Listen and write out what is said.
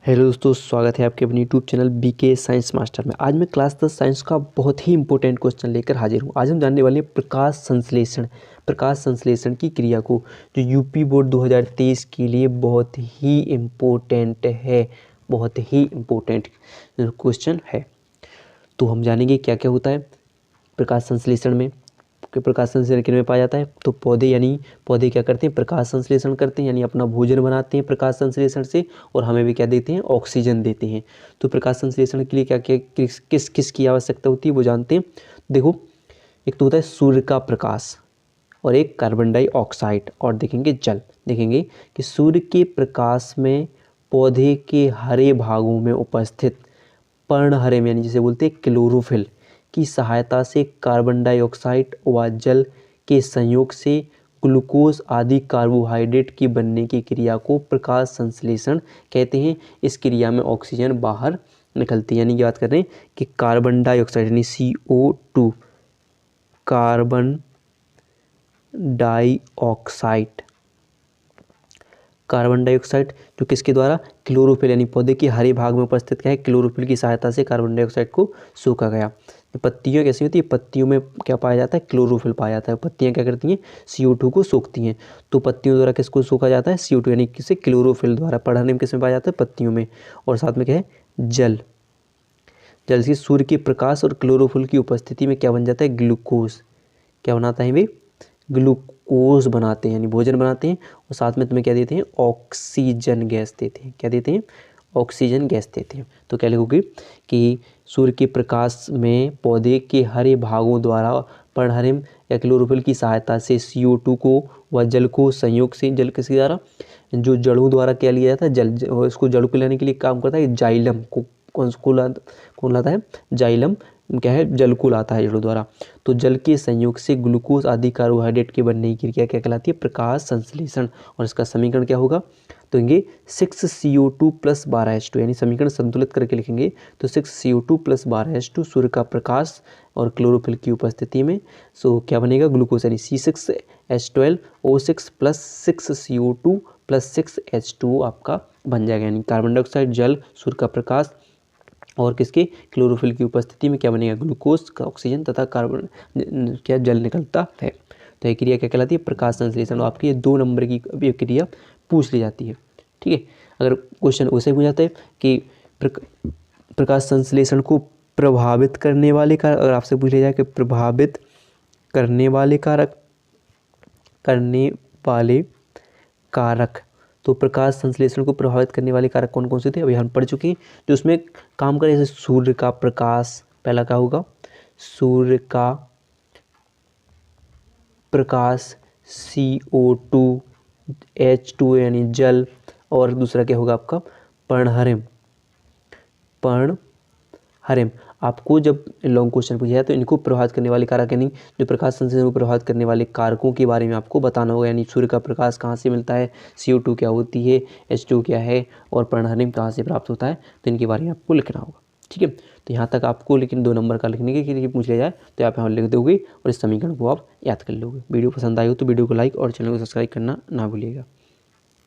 Hello दोस्तों, स्वागत है आपके अपने YouTube channel BK science master में। आज मैं क्लास 10 साइंस का बहुत ही इंपॉर्टेंट क्वेश्चन लेकर हाजिर हूँ। आज हम जानने वाले हैं प्रकाश संश्लेषण की क्रिया को, जो यूपी बोर्ड 2023 के लिए बहुत ही इम्पोर्टेंट है, बहुत ही इम्पोर्टेंट क्वेश्चन है। तो हम जानेंगे क्या क्या होता है प्रकाश संश्लेषण में। कि प्रकाश संश्लेषण किन में पाया जाता है, तो पौधे क्या करते हैं, प्रकाश संश्लेषण करते हैं, यानी अपना भोजन बनाते हैं प्रकाश संश्लेषण से, और हमें भी क्या देते हैं, ऑक्सीजन देते हैं। तो प्रकाश संश्लेषण के लिए क्या क्या किस किस की आवश्यकता होती है वो जानते हैं। देखो, एक तो होता है सूर्य का प्रकाश, और एक कार्बन डाइऑक्साइड, और देखेंगे जल। देखेंगे कि सूर्य के प्रकाश में पौधे के हरे भागों में उपस्थित पर्णहरिम, यानी जिसे बोलते हैं क्लोरोफिल की सहायता से कार्बन डाइऑक्साइड व जल के संयोग से ग्लूकोज आदि कार्बोहाइड्रेट की बनने की क्रिया को प्रकाश संश्लेषण कहते हैं। इस क्रिया में ऑक्सीजन बाहर निकलती है, यानी ये बात कर रहे हैं कि कार्बन डाइऑक्साइड यानी CO2, कार्बन डाइऑक्साइड जो किसके द्वारा, क्लोरोफिल, यानी पौधे के हरे भाग में उपस्थित क्या है, क्लोरोफिल की सहायता से कार्बन डाइऑक्साइड को सोखा गया। पत्तियां कैसी होती है, पत्तियों में क्या पाया जाता है, क्लोरोफिल पाया जाता है। पत्तियां क्या करती हैं, CO2 को सोखती हैं। तो पत्तियों द्वारा किसको सोखा जाता है, CO2, यानी किसे, क्लोरोफिल द्वारा। पर्णहरिम में किसमें पाया जाता है, पत्तियों में। और साथ में क्या है, जल से सूर्य के प्रकाश और क्लोरोफिल की उपस्थिति में क्या बन जाता है, ग्लूकोज। क्या बनाता है वे, ग्लूकोज बनाते हैं, यानी भोजन बनाते हैं। और साथ में तुम्हें क्या देते हैं, ऑक्सीजन गैस देते हैं। क्या देते हैं, ऑक्सीजन गैस देते हैं। तो क्या लिखोगे कि सूर्य के प्रकाश में पौधे के हरे भागों द्वारा पर्णहरिम या क्लोरोफिल की सहायता से CO2 को व जल को संयोग से, जल किसके द्वारा, जो जड़ों द्वारा क्या लिया जाता है, जल, इसको जड़ों को लेने के लिए काम करता है जाइलम को। कौन लाता है, जाइलम क्या है, जल को लाता है जड़ों द्वारा। तो जल के संयोग से ग्लूकोज आदि कार्बोहाइड्रेट के बनने की क्रिया क्या कहलाती है, प्रकाश संश्लेषण। और इसका समीकरण क्या होगा, तो ये 6CO2 + 12H2, यानी समीकरण संतुलित करके लिखेंगे तो 6CO2 + 12H2 सूर्य का प्रकाश और क्लोरोफिल की उपस्थिति में सो क्या बनेगा, ग्लूकोज, यानी C6H12O6 + 6CO2 + 6H2O आपका बन जाएगा। यानी कार्बन डाइऑक्साइड, जल, सूर्य का प्रकाश और किसके, क्लोरोफिल की उपस्थिति में क्या बनेगा, ग्लूकोज का, ऑक्सीजन तथा कार्बन क्या, जल निकलता है। तो ये क्रिया क्या कहलाती है, प्रकाश संश्लेषण। और आपकी ये 2 नंबर की क्रिया पूछ ली जाती है। ठीक है, अगर क्वेश्चन उसे पूछ जाता है कि प्रकाश संश्लेषण को प्रभावित करने वाले कारक, अगर आपसे पूछ लिया जाए कि प्रभावित करने वाले कारक, तो प्रकाश संश्लेषण को प्रभावित करने वाले कारक कौन कौन से थे, अभी हम पढ़ चुके हैं। जो उसमें काम करे, जैसे सूर्य का प्रकाश, पहला क्या होगा, सूर्य का प्रकाश, CO2, H2 यानी जल, और दूसरा क्या होगा आपका, पर्णहरिम। आपको जब लॉन्ग क्वेश्चन पूछा जाए तो इनको प्रभावित करने वाले कारक, यानी जो प्रकाश संश्लेषण को प्रभावित करने वाले कारकों के बारे में आपको बताना होगा। यानी सूर्य का प्रकाश कहाँ से मिलता है, CO2 क्या होती है, H2 क्या है, और पर्णहरिम कहाँ से प्राप्त होता है, तो इनके बारे में आपको लिखना होगा। ठीक है, तो यहाँ तक आपको लेकिन 2 नंबर का लिखने के लिए पूछ लिया जाए तो आप यहाँ लिख दोगे और इस समीकरण को आप याद कर लोगे। वीडियो पसंद आई हो तो वीडियो को लाइक और चैनल को सब्सक्राइब करना ना भूलिएगा।